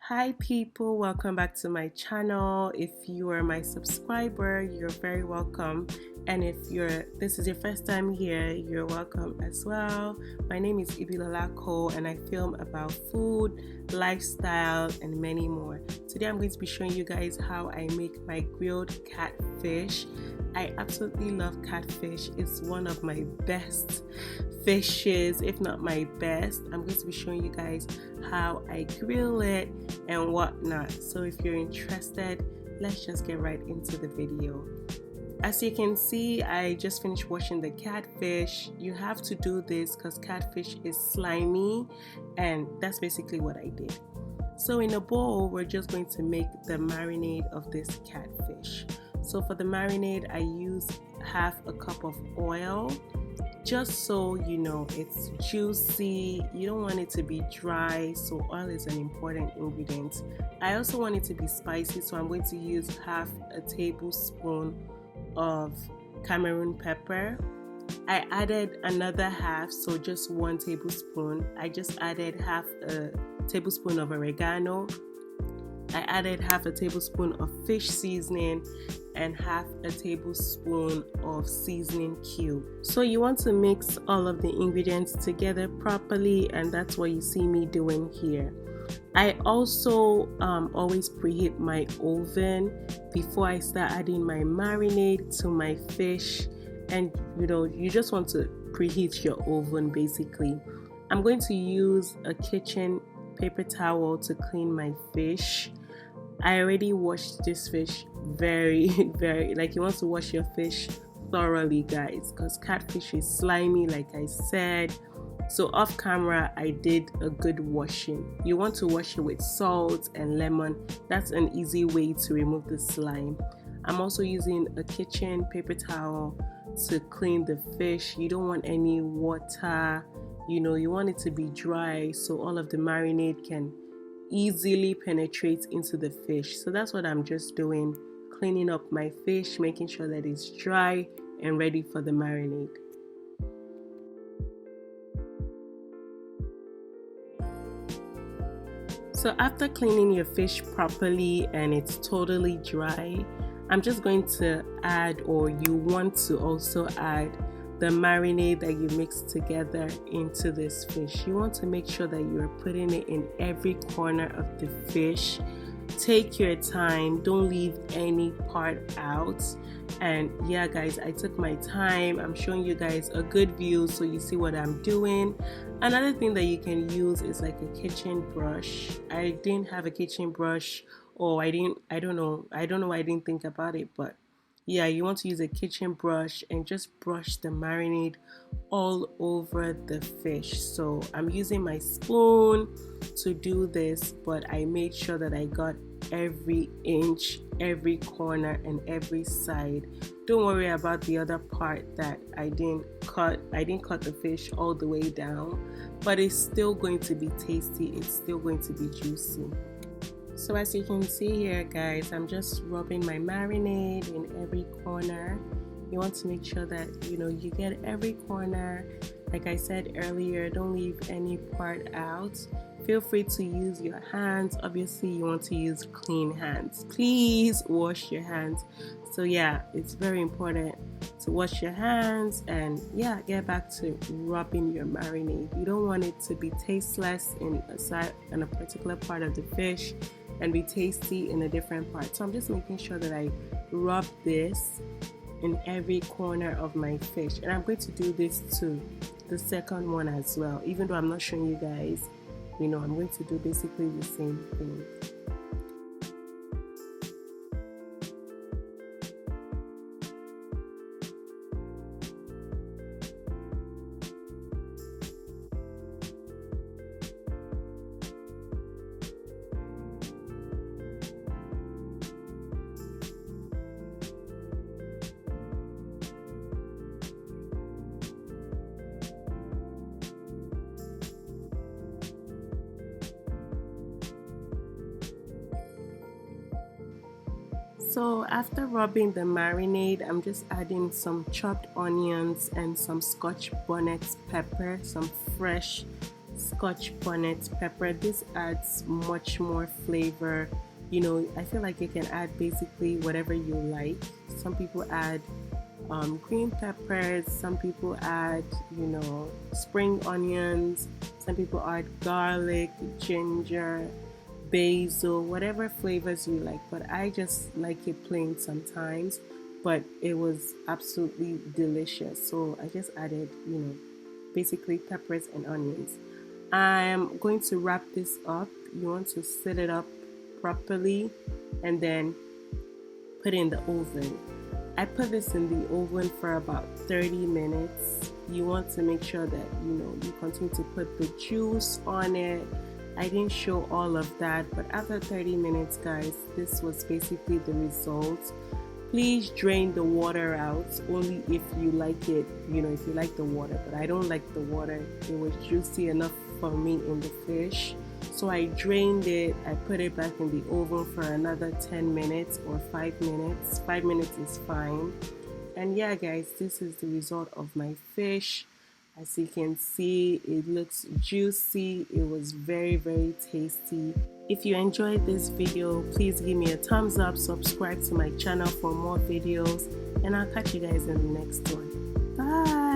Hi people, welcome back to my channel. If you are my subscriber, you're very welcome, and if this is your first time here, you're welcome as well. My name is Ibilolademodi and I film about food, lifestyle and many more. Today I'm going to be showing you guys how I make my grilled catfish. I absolutely love catfish. It's one of my best fishes, if not my best. I'm going to be showing you guys how I grill it and whatnot. So if you're interested, let's just get right into the video. As you can see, I just finished washing the catfish. You have to do this because catfish is slimy, and that's basically what I did. So in a bowl, we're just going to make the marinade of this catfish. So for the marinade, I use half a cup of oil, just so you know it's juicy. You don't want it to be dry, so oil is an important ingredient. I also want it to be spicy, so I'm going to use half a tablespoon of Cameroon pepper. I added another half, so just 1 tablespoon. I just added half a tablespoon of oregano. I added half a tablespoon of fish seasoning and half a tablespoon of seasoning cube. So you want to mix all of the ingredients together properly, and that's what you see me doing here. I also always preheat my oven before I start adding my marinade to my fish, and you just want to preheat your oven basically. I'm going to use a kitchen paper towel to clean my fish. I already washed this fish very like, you want to wash your fish thoroughly, guys, because catfish is slimy like I said. So off camera I did a good washing. You want to wash it with salt and lemon. That's an easy way to remove the slime. I'm also using a kitchen paper towel to clean the fish. You don't want any water, you want it to be dry so all of the marinade can easily penetrate into the fish. So that's what I'm just doing, cleaning up my fish, making sure that it's dry and ready for the marinade. So after cleaning your fish properly and it's totally dry, I'm just going to add, or you want to also add, the marinade that you mix together into this fish. You want to make sure that you are putting it in every corner of the fish. Take your time, don't leave any part out. And yeah guys, I took my time. I'm showing you guys a good view so you see what I'm doing. Another thing that you can use is like a kitchen brush. I didn't have a kitchen brush, or I don't know why I didn't think about it, but yeah, you want to use a kitchen brush and just brush the marinade all over the fish. So I'm using my spoon to do this, but I made sure that I got every inch, every corner and every side. Don't worry about the other part that I didn't cut the fish all the way down, but it's still going to be tasty, it's still going to be juicy. So as you can see here guys, I'm just rubbing my marinade in every corner. You want to make sure that you get every corner. Like I said earlier, don't leave any part out. Feel free to use your hands. Obviously you want to use clean hands. Please wash your hands. So yeah, it's very important to wash your hands and yeah, get back to rubbing your marinade. You don't want it to be tasteless in a particular part of the fish and be tasty in a different part. So I'm just making sure that I rub this in every corner of my fish, and I'm going to do this to the second one as well. Even though I'm not showing you guys, I'm going to do basically the same thing. So after rubbing the marinade, I'm just adding some chopped onions and some Scotch bonnet pepper, some fresh Scotch bonnet pepper. This adds much more flavor. You know, I feel like you can add basically whatever you like. Some people add green peppers, some people add, you know, spring onions, some people add garlic, ginger, basil, whatever flavors you like. But I just like it plain sometimes. But it was absolutely delicious. So I just added, you know, basically peppers and onions. I'm going to wrap this up. You want to set it up properly and then put it in the oven. I put this in the oven for about 30 minutes. You want to make sure that you continue to put the juice on it. I didn't show all of that, but after 30 minutes, guys, this was basically the result. Please drain the water out only if you like it, if you like the water, but I don't like the water. It was juicy enough for me in the fish. So I drained it, I put it back in the oven for another 10 minutes or 5 minutes. 5 minutes is fine. And yeah, guys, this is the result of my fish. As you can see, it looks juicy. It was very, very tasty. If you enjoyed this video, please give me a thumbs up, subscribe to my channel for more videos, and I'll catch you guys in the next one. Bye!